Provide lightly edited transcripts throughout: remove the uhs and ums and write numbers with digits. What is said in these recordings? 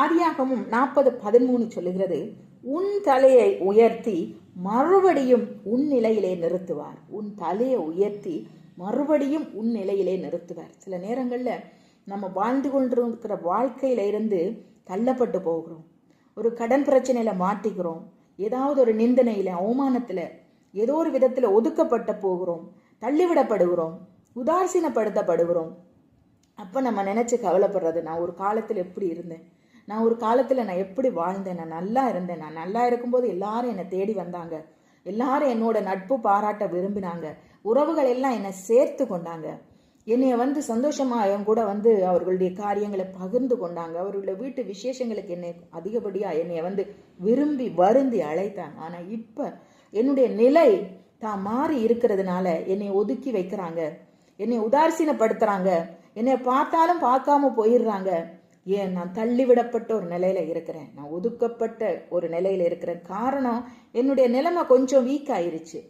ஆதியாகமும் 40:13 சொல்லுகிறது, உன் தலையை உயர்த்தி மறுபடியும் உன் நிலையிலே நிறுத்துவார். உன் தலையை உயர்த்தி மறுபடியும் உன் நிலையிலே நிறுத்துவார். சில நேரங்கள்ல நம்ம வாழ்ந்து கொண்டிருக்கிற வாழ்க்கையில இருந்து தள்ளப்பட்டு போகிறோம். ஒரு கடன் பிரச்சனையில மாட்டிக்கிறோம். ஏதாவது ஒரு நிந்தனையில, அவமானத்துல, ஏதோ ஒரு விதத்துல ஒதுக்கப்பட்ட போகிறோம், தள்ளிவிடப்படுகிறோம், உதாசீனப்படுத்தப்படுகிறோம். அப்போ நம்ம நினச்சி கவலைப்படுறது, நான் ஒரு காலத்தில் எப்படி இருந்தேன், நான் ஒரு காலத்தில் நான் எப்படி வாழ்ந்தேன், நான் நல்லா இருந்தேன், நான் நல்லா இருக்கும்போது எல்லாரும் என்னை தேடி வந்தாங்க, எல்லாரும் என்னோட நட்பு பாராட்ட விரும்பினாங்க, உறவுகள் எல்லாம் என்னை சேர்த்து கொண்டாங்க, என்னைய சந்தோஷமாக அவங்க கூட அவர்களுடைய காரியங்களை பகிர்ந்து கொண்டாங்க, அவர்களுடைய வீட்டு விசேஷங்களுக்கு என்னை அதிகப்படியாக என்னைய விரும்பி வருந்தி அழைத்தாங்க. ஆனால் இப்போ என்னுடைய நிலை தான் மாறி இருக்கிறதுனால என்னை ஒதுக்கி வைக்கிறாங்க, என்னை உதாசீனப்படுத்துறாங்க, என்னை பார்த்தாலும் பார்க்காம போயிடுறாங்க. ஏன்? நான் தள்ளிவிடப்பட்ட ஒரு நிலையில இருக்கிறேன், நான் ஒதுக்கப்பட்ட ஒரு நிலையில இருக்கிறேன். காரணம், என்னுடைய நிலைமை கொஞ்சம் வீக் ஆயிருச்சு,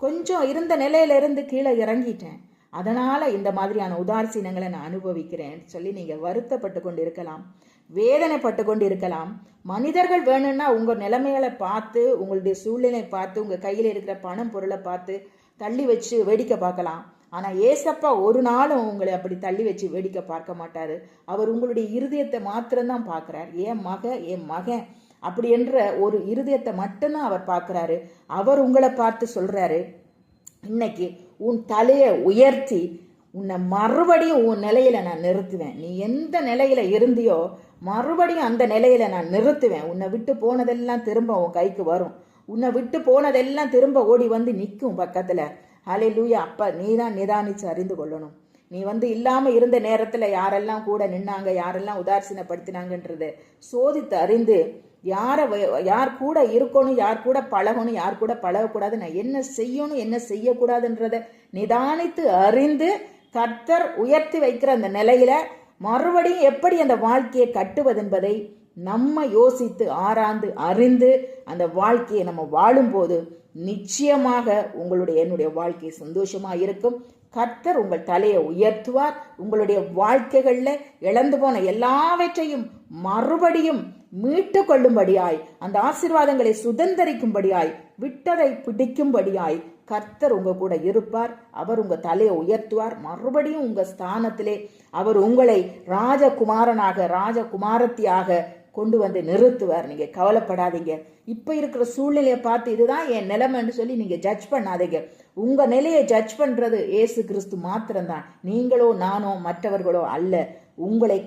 கொஞ்சம் இருந்த நிலையில இருந்து கீழே இறங்கிட்டேன், அதனால இந்த மாதிரியான உதாசீனங்களை நான் அனுபவிக்கிறேன் சொல்லி நீங்க வருத்தப்பட்டு கொண்டு இருக்கலாம், வேதனைப்பட்டு கொண்டு இருக்கலாம். மனிதர்கள் வேணும்னா உங்க நிலைமைகளை பார்த்து, உங்களுடைய சூழ்நிலை பார்த்து, உங்க கையில் இருக்கிற பணம் பொருளை பார்த்து தள்ளி வச்சு வேடிக்கை பார்க்கலாம். ஆனா ஏசப்பா ஒரு நாளும் உங்களை அப்படி தள்ளி வச்சு வேடிக்கை பார்க்க மாட்டாரு. அவர் உங்களுடைய இருதயத்தை மாத்திரம்தான் பார்க்கிறார். என் மகன் அப்படி என்ற ஒரு இருதயத்தை மட்டும்தான் அவர் பார்க்கிறாரு. அவர் உங்களை பார்த்து சொல்றாரு, இன்னைக்கு உன் தலையை உயர்த்தி உன்னை மறுபடியும் உன் நிலையில நான் நிறுத்துவேன். நீ எந்த நிலையில இருந்தியோ மறுபடியும் அந்த நிலையில நான் நிறுத்துவேன். உன்னை விட்டு போனதெல்லாம் திரும்ப உன் கைக்கு வரும். உன்னை விட்டு போனதெல்லாம் திரும்ப ஓடி நிற்கும் பக்கத்துல. ஹல்லேலூயா. அப்ப நீ தான் நிதானிச்சு அறிந்து கொள்ளணும். நீ இல்லாம இருந்த நேரத்துல யாரெல்லாம் கூட நின்னாங்க, யாரெல்லாம் உதாசீனப்படுத்தினாங்கன்றத சோதித்து அறிந்து யார் கூட இருக்கணும், யார் கூட பழகணும், யார் கூட பழகக்கூடாது, நான் என்ன செய்யணும், என்ன செய்யக்கூடாதுன்றத நிதானித்து அறிந்து கர்த்தர் உயர்த்தி வைக்கிற அந்த நிலையில மறுபடியும் எப்படி அந்த வாழ்க்கையை கட்டுவது என்பதை நம்ம யோசித்து ஆராய்ந்து அறிந்து அந்த வாழ்க்கையை நம்ம வாழும்போது நிச்சயமாக என்னுடைய வாழ்க்கை சந்தோஷமா இருக்கும். கர்த்தர் உங்கள் தலையை உயர்த்துவார். உங்களுடைய வாழ்க்கைகள்ல இழந்து போன எல்லாவற்றையும் மறுபடியும் மீட்டு கொள்ளும்படியாய், அந்த ஆசீர்வாதங்களை சுதந்திரிக்கும்படியாய், விட்டதை பிடிக்கும்படியாய் கர்த்தர் உங்க கூட இருப்பார். அவர் உங்க தலையை உயர்த்துவார். மறுபடியும் உங்க ஸ்தானத்திலே அவர் உங்களை ராஜகுமாரனாக, ராஜகுமாரத்தியாக கொண்டு நிறுத்துவார். நீங்க கவலைப்படாதீங்க. இப்ப இருக்கிற சூழ்நிலையை பார்த்து இதுதான் என் நிலைமைன்னு சொல்லி நீங்க ஜட்ஜ் பண்ணாதீங்க. உங்க நிலையை ஜட்ஜ் பண்றது இயேசு கிறிஸ்து மாத்திரம்தான். நீங்களோ நானோ மற்றவர்களோ அல்ல. உங்களை